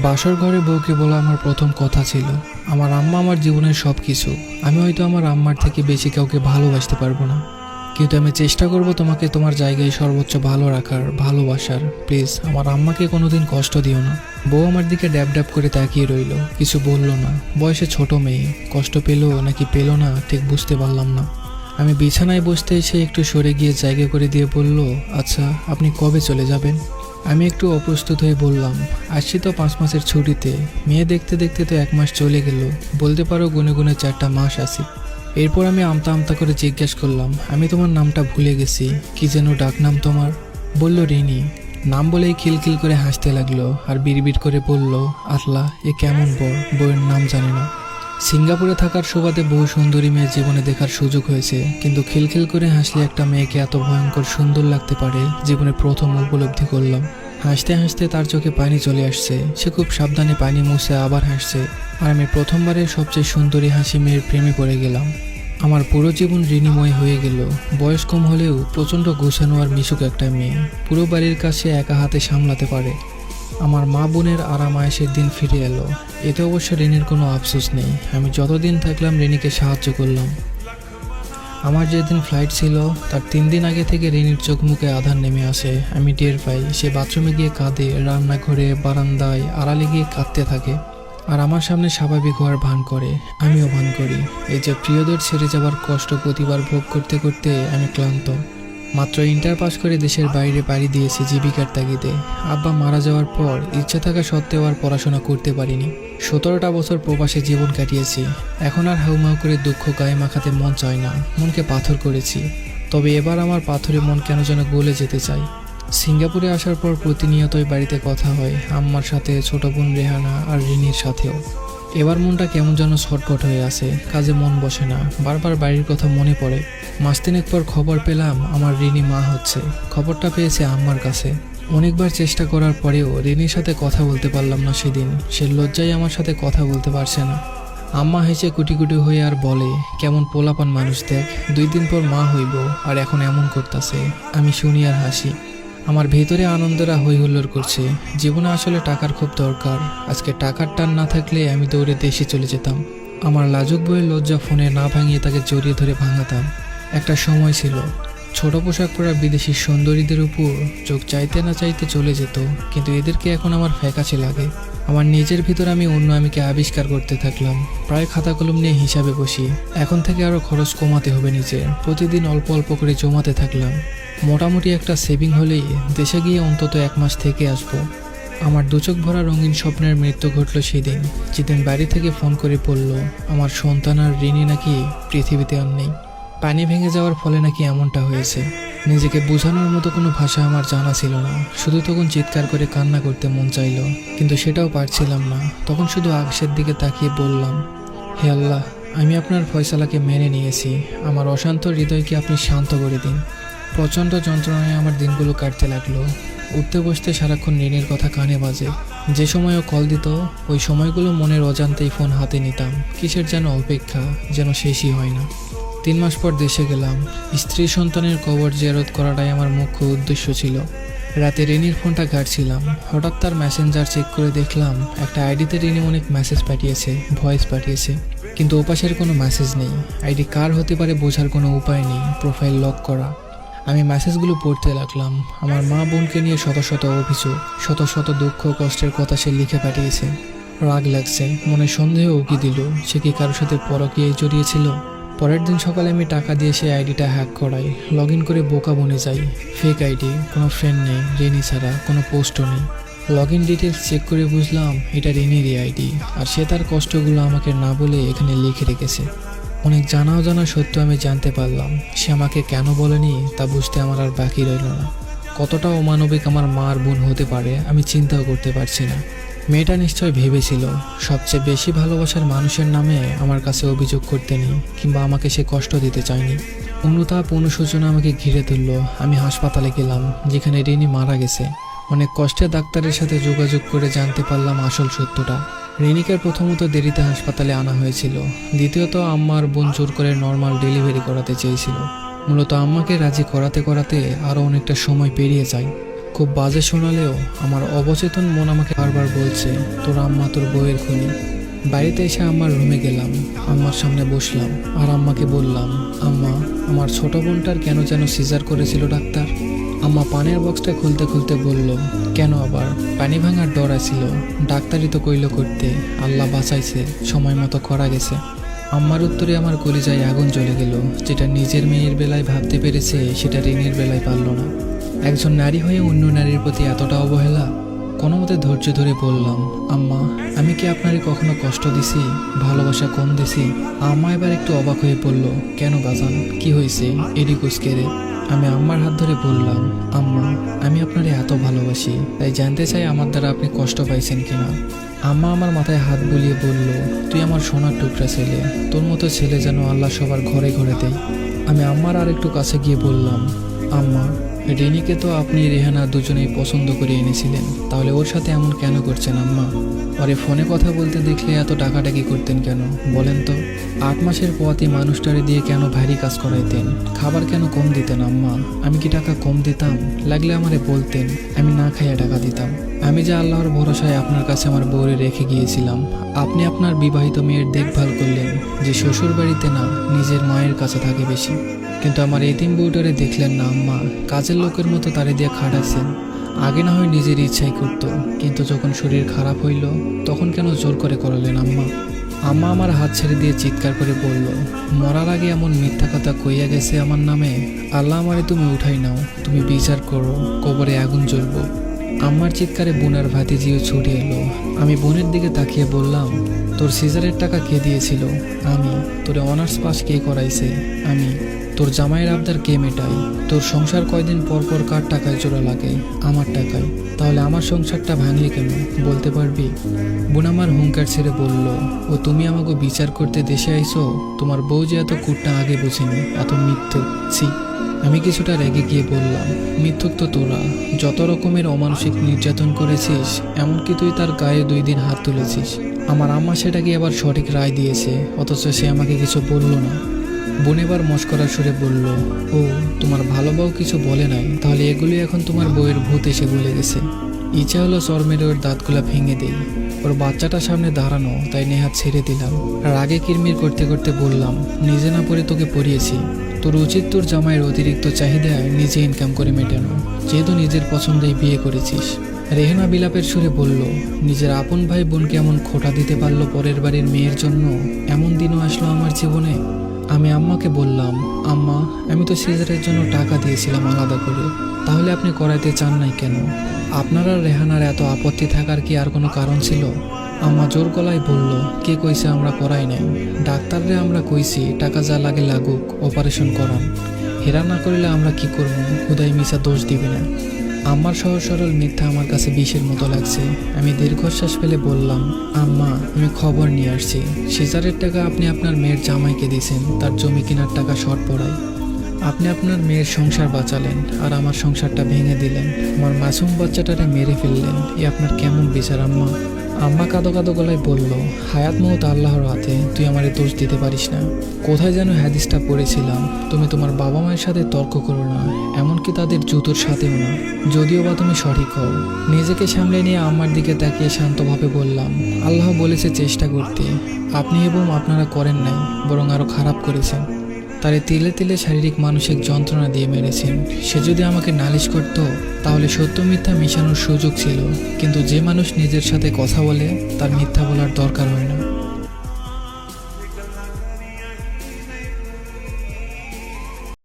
বাসর ঘরে বউকে বলা আমার প্রথম কথা ছিল। আমার আম্মা আমার জীবনের সব কিছু। আমি হয়তো আমার আম্মার থেকে বেশি কাউকে ভালোবাসতে পারবো না, কিন্তু আমি চেষ্টা করব তোমাকে তোমার জায়গায় সর্বোচ্চ ভালো রাখার, ভালোবাসার। প্লিজ আমার আম্মাকে কোনোদিন কষ্ট দিও না। বউ আমার দিকে ড্যাব ড্যাব করে তাকিয়ে রইল, কিছু বলল না। বয়সে ছোট মেয়ে, কষ্ট পেলো নাকি পেলো না ঠিক বুঝতে পারলাম না। আমি বিছানায় বসতে এসে একটু সরে গিয়ে জায়গা করে দিয়ে বলল, আচ্ছা আপনি কবে চলে যাবেন? আমি একটু অপ্রস্তুত হয়ে বললাম, আসছি তো 5 মাসের ছুটিতে। মেয়ে দেখতে দেখতে তো 1 মাস চলে গেল, বলতে পারো গুনে গুনে 4টা মাস আছি। এরপর আমি আমতা আমতা করে জিজ্ঞেস করলাম, আমি তোমার নামটা ভুলে গেছি, কি যেন ডাক নাম তোমার? বলল রিনি। নাম বলেই খিলখিল করে হাসতে লাগলো আর বিড়বিড় করে বলল, আল্লাহ এ কেমন বর, বউয়ের নাম জানে না। সিঙ্গাপুরে থাকার সুবাদে বহু সুন্দরী মেয়ে জীবনে দেখার সুযোগ হয়েছে, কিন্তু খিলখিল করে হাসলে একটা মেয়েকে এত ভয়ঙ্কর সুন্দর লাগতে পারে জীবনে প্রথম উপলব্ধি করলাম। হাসতে হাসতে তার চোখে পানি চলে আসছে, সে খুব সাবধানে পানি মুছে আবার হাসছে, আর আমি প্রথমবারের সবচেয়ে সুন্দরী হাসি মেয়ের প্রেমে পড়ে গেলাম। আমার পুরো জীবন ঋণীময় হয়ে গেল। বয়স কম হলেও প্রচণ্ড গোছানো আর মিশুক একটা মেয়ে, পুরো বাড়ির কাছে একা হাতে সামলাতে পারে। আমার মা বোনের আরাম আয়েশের দিন ফিরে এলো। এতে অবশ্য রিনির কোনো আফসোস নেই। আমি যতদিন থাকলাম রিনিকে সাহায্য করলাম। আমার যেদিন ফ্লাইট ছিল তার 3 দিন আগে থেকে রিনির চোখ মুখে আধার নেমে আসে। আমি টের পাই, সে বাথরুমে গিয়ে কাঁদে, রান্নাঘরে বারান্দায় আড়ালে গিয়ে কাঁদতে থাকে, আর আমার সামনে স্বাভাবিক হওয়ার ভান করে। আমিও ভান করি। এই যে প্রিয়দের ছেড়ে যাবার কষ্ট প্রতিবার ভোগ করতে করতে আমি ক্লান্ত। মাত্র ইন্টার পাস করে দেশের বাইরে পাড়ি দিয়েছি জীবিকার তাগিদে। আব্বা মারা যাওয়ার পর ইচ্ছে থাকা সত্ত্বেও আর পড়াশোনা করতে পারিনি। 17টা বছর প্রবাসে জীবন কাটিয়েছি। এখন আর হাউমাউ করে দুঃখ গায়ে মাখাতে মন চায় না, মনকে পাথর করেছি। তবে এবার আমার পাথরে মন কেন যেন গলে যেতে চাই। সিঙ্গাপুরে আসার পর প্রতিনিয়তই বাড়িতে কথা হয়, আম্মার সাথে, ছোট বোন রেহানা আর রিনির সাথেও। এবার মনটা কেমন যেন ছটফট হয়ে আছে, কাজে মন বসে না, বারবার বাড়ির কথা মনে পড়ে। মাস 3 পর খবর পেলাম আমার রিনি মা হচ্ছে। খবরটা পেয়েছে আম্মার কাছে। অনেকবার চেষ্টা করার পরেও রিনির সাথে কথা বলতে পারলাম না সেদিন। সে লজ্জায় আমার সাথে কথা বলতে পারছে না। আম্মা হেসে কুটি কুটি হয়ে আর বলে, কেমন পোলাপান মানুষ দেখ, 2 দিন পর মা হইব আর এখন এমন করতেছে। আমি শুনি আর হাসি। আমার ভেতরে আনন্দরা হই হুল্লোড় করছে। জীবনে আসলে টাকার খুব দরকার। আজকে টাকার টান না থাকলে আমি দৌড়ে দেশে চলে যেতাম। আমার লাজুক বইয়ের লজ্জা ফোনে না ভাঙিয়ে তাকে জড়িয়ে ধরে ভাঙাতাম। একটা সময় ছিল ছোট পোশাক পরা বিদেশি সুন্দরীদের উপর চোখ চাইতে না চাইতে চলে যেত, কিন্তু এদেরকে এখন আমার ফ্যাকাশে লাগে। আমার নিজের ভিতর আমি অন্য আমিকে আবিষ্কার করতে থাকলাম। প্রায় খাতা কলম নিয়ে হিসাবে বসি। এখন থেকে আরও খরচ কমাতে হবে নিজের। প্রতিদিন অল্প অল্প করে জমাতে থাকলাম। মোটামুটি একটা সেভিং হলেই দেশে গিয়ে অন্তত 1 মাস থেকে আসবো। আমার 2 চোখ ভরা রঙিন স্বপ্নের মৃত্যু ঘটল সেদিন, যেদিন বাড়ি থেকে ফোন করে বলল আমার সন্তান আর রিনি নাকি পৃথিবীতে আর নেই। পানি ভেঙে যাওয়ার ফলে নাকি এমনটা হয়েছে। নিজেকে বোঝানোর মতো কোনো ভাষা আমার জানা ছিল না। শুধু তখন চিৎকার করে কান্না করতে মন চাইল, কিন্তু সেটাও পারছিলাম না। তখন শুধু আকাশের দিকে তাকিয়ে বললাম, হে আল্লাহ, আমি আপনার ফয়সালাকে মেনে নিয়েছি। আমার অশান্ত হৃদয়কে আপনি শান্ত করে দিন। প্রচণ্ড যন্ত্রণায় আমার দিনগুলো কাটতে লাগলো। উঠতে বসতে সারাক্ষণ রিনির কথা কানে বাজে। যে সময়ও কল দিত ওই সময়গুলো মনের অজান্তেই ফোন হাতে নিতাম। কিসের যেন অপেক্ষা, যেন শেষই হয় না। 3 মাস পর দেশে গেলাম। স্ত্রী সন্তানের কবর জিয়ারত করাটাই আমার মুখ্য উদ্দেশ্য ছিল। রাতে রিনির ফোনটা ঘাঁটছিলাম, হঠাৎ তার মেসেঞ্জার চেক করে দেখলাম একটা আইডিতে রিনি অনেক মেসেজ পাঠিয়েছে, ভয়েস পাঠিয়েছে, কিন্তু ওপাশের কোনো মেসেজ নেই। আইডি কার হতে পারে বোঝার কোনো উপায় নেই, প্রোফাইল লক করা। আমি মেসেজগুলো পড়তে লাগলাম। আমার মা বোনকে নিয়ে শত শত অভিযোগ, শত শত দুঃখ কষ্টের কথা সে লিখে পাঠিয়েছে। রাগ লাগছে, মনে সন্দেহ উকি দিল, সে কি কারোর সাথে পরকীয়ায় জড়িয়েছিল। পরের দিন সকালে আমি টাকা দিয়ে সেই আইডিটা হ্যাক করাই, লগ ইন করে বোকা বনে যাই। ফেক আইডি, কোনো ফ্রেন্ড নেই, রিনি ছাড়া কোনো পোস্টও নেই। লগ ইন ডিটেলস চেক করে বুঝলাম এটা রিনিরই আইডি, আর সে তার কষ্টগুলো আমাকে না বলে এখানে লিখে রেখেছে। অনেক জানা অজানা সত্য আমি জানতে পারলাম। সে আমাকে কেন বলেনি তা বুঝতে আমার আর বাকি রইল না। কতটা অমানবিক আমার মা আর বোন হতে পারে আমি চিন্তাও করতে পারছি না। মেয়েটা নিশ্চয় ভেবেছিল সবচেয়ে বেশি ভালোবাসার মানুষের নামে আমার কাছে অভিযোগ করতে নেই, কিংবা আমাকে সে কষ্ট দিতে চায়নি। অনুতাপ অনুশোচনা আমাকে ঘিরে ধরল। আমি হাসপাতালে গেলাম, যেখানে রিনি মারা গেছে। অনেক কষ্টে ডাক্তারের সাথে যোগাযোগ করে জানতে পারলাম আসল সত্যটা। রিনিকে প্রথমত দেরিতে হাসপাতালে আনা হয়েছিল, দ্বিতীয়ত আম্মা আর বোন জোর করে নর্মাল ডেলিভারি করাতে চেয়েছিল। মূলত আম্মাকে রাজি করাতে করাতে আরও অনেকটা সময় পেরিয়ে যায়। খুব বাজে শোনালেও আমার অবচেতন মন আমাকে বারবার বলছে তোর আম্মা তোর বউয়ের খুনি। বাড়িতে এসে আম্মার রুমে গেলাম, আম্মার সামনে বসলাম আর আম্মাকে বললাম, আম্মা আমার ছোট বোনটার কেন যেন সিজার করেছিল ডাক্তার। আম্মা পানির বক্সটা খুলতে খুলতে বলল, কেন আবার? পানি ভাঙার ডর আছিল, ডাক্তারই তো কইল করতে, আল্লাহ বাঁচাইছে, সময় মতো করা গেছে। আম্মার উত্তরে আমার কলিজায় আগুন জ্বলে গেল। যেটা নিজের মেয়ের বেলায় ভাবতে পেরেছে সেটা রিনির বেলায় পারল না। একজন নারী হয়ে অন্য নারীর প্রতি এতটা অবহেলা। কোনো মতে ধৈর্য ধরে বললাম, আম্মা আমি কি আপনারে কখনো কষ্ট দিছি, ভালোবাসা কম দিছি? আম্মা এবার একটু অবাক হয়ে বলল, কেন বাজান, কি হয়েছে? এডিকুস কেড়ে আমি আম্মার হাত ধরে বললাম, আম্মা আমি আপনারে এত ভালোবাসি, তাই জানতে চাই আমার দ্বারা আপনি কষ্ট পাইছেন কিনা। আম্মা আমার মাথায় হাত বুলিয়ে বলল, তুই আমার সোনার টুকরা ছেলে, তোর মতো ছেলে যেন আল্লাহ সবার ঘরে ঘরে দেয়। আমি আম্মার আর একটু কাছে গিয়ে বললাম, আম্মা রিনিকে তো আপনি রেহানা দুজনেই পছন্দ করে এনেছিলেন, তাহলে ওর সাথে এমন কেন করছেন আম্মা? পরে ফোনে কথা বলতে দেখলে এত ডাকাডাকি করতেন কেন বলেন তো? 8 মাসের পথই মানুষটারে দিয়ে কেন ভারী কাজ করাইতেন? খাবার কেন কম দিতেন আম্মা? আমি কি টাকা কম দিতাম? লাগলে আমারে বলতেন, আমি না খাইয়া টাকা দিতাম। আমি যে আল্লাহর ভরসায় আপনার কাছে আমার বউরে রেখে গিয়েছিলাম, আপনি আপনার বিবাহিত মেয়ের দেখভাল করলেন, যে শ্বশুর বাড়িতে না নিজের মায়ের কাছে থাকে বেশি। কিন্তু আমার এতিম বউটারে দেখলেন না আম্মা, কাজের লোকের মতো তারে দিয়ে খাটাইছেন। আগে না হয় নিজের ইচ্ছাই করতো, কিন্তু যখন শরীর খারাপ হইল তখন কেন জোর করে করালেন আম্মা? আম্মা আমার হাত ছেড়ে দিয়ে চিৎকার করে বলল, মরার আগে এমন মিথ্যা কথা কইয়া গেছে আমার নামে, আল্লাহ আমারে তুমি উঠাই নাও, তুমি বিচার করো, কবরে আগুন জ্বলবো। আম্মার চিৎকারে বোনের ভাতিজিও ছুটে এলো। আমি বোনের দিকে তাকিয়ে বললাম, তোর সিজারের টাকা কে দিয়েছিল? আমি। তোর অনার্স পাস কে করাইছে? আমি। তোর জামাইয়ের আবদার কে মেটাই? তোর সংসার কয়দিন পর পর কার টাকায় জোড়া লাগে? আমার টাকায়। তাহলে আমার সংসারটা ভাঙলি কেন বলতে পারবি? বোন আমার হুঙ্কার ছেড়ে বলল, ও তুমি আমাকে বিচার করতে দেশে আইছো? তোমার বউ যে এত কুটটা আগে বুঝিনি, এত মিথ্যু, ছি। আমি কিছুটা রেগে গিয়ে বললাম, মিথ্যুক তো তোরা, যত রকমের অমানসিক নির্যাতন করেছিস, এমনকি তুই তার গায়ে 2 দিন হাত তুলেছিস। আমার আম্মা সেটাকে আবার সঠিক রায় দিয়েছে, অথচ সে আমাকে কিছু বলল না। বোন এবার মস্করার সুরে বলল, ও তোমার ভালো বউ কিছু বলে নাই, তাহলে এগুলি এখন তোমার বউয়ের ভূত এসে গলে গেছে। ইচ্ছা হলো চর মেরে ওর দাঁতগুলা ভেঙে দেই। ওর বাচ্চাটা সামনে দাঁড়ানো, তাই নেহাত ছেড়ে দিলাম। রাগে কিরমির করতে করতে বললাম, নিজে না পড়ে তোকে পড়িয়েছি। তোর উচিত তোর জামাইয়ের অতিরিক্ত চাহিদায় নিজে ইনকাম করে মেটানো, যেহেতু নিজের পছন্দেই বিয়ে করেছিস। রেহানা বিলাপের সুরে বলল, নিজের আপন ভাই বোনকে এমন খোঁটা দিতে পারলো পরের বাড়ির মেয়ের জন্য? এমন দিনও আসলো আমার জীবনে। আমি আম্মাকে বললাম, আম্মা আমি তো সিজারের জন্য টাকা দিয়েছিলাম আলাদা করে, তাহলে আপনি করাইতে চান নাই কেন? আপনার আর রেহানার এত আপত্তি থাকার কি আর কোনো কারণ ছিল? আম্মা জোর গলায় বলল, কে কইছে আমরা করাই নাই? ডাক্তাররে আমরা কইছি টাকা যা লাগে লাগুক, অপারেশন করান। হেরা না করলে আমরা কি করব? খুদাই মিশা দোষ দিবি না। আমার সহজ সরল মিথ্যা আমার কাছে বিষের মতো লাগছে। আমি দীর্ঘশ্বাস ফেলে বললাম, আম্মা আমি খবর নিয়ে আসছি, সিজারের টাকা আপনি আপনার মেয়ের জামাইকে দিয়েছেন তার জমি কেনার টাকা শর্ট পড়ায়। আপনি আপনার মেয়ের সংসার বাঁচালেন আর আমার সংসারটা ভেঙে দিলেন। আমার মাসুম বাচ্চাটারে মেরে ফেললেন। এ আপনার কেমন বিচার আম্মা? আম্মা কাঁদো কাঁদো গলায় বলল, হায়াত মৌত আল্লাহর হাতে, তুই আমারে দোষ দিতে পারিস না। কোথায় যেন হাদিসটা পড়েছিলাম, তুমি তোমার বাবা মায়ের সাথে তর্ক করো না, এমনকি তাদের জুতোর সাথেও না, যদিও বা তুমি সঠিক হও। নিজেকে সামলে নিয়ে আম্মার দিকে তাকিয়ে শান্তভাবে বললাম, আল্লাহ বলেছে চেষ্টা করতে, আপনি এবং আপনারা করেন নাই, বরং আরও খারাপ করেছেন। তারে তিলে তিলে শারীরিক মানসিক যন্ত্রণা দিয়ে মেরেছেন। সে যদি আমাকে নালিশ করত তাহলে সত্য মিথ্যা মিশানোর সুযোগ ছিল, কিন্তু যে মানুষ নিজের সাথে কথা বলে তার মিথ্যা বলার দরকার হয় না।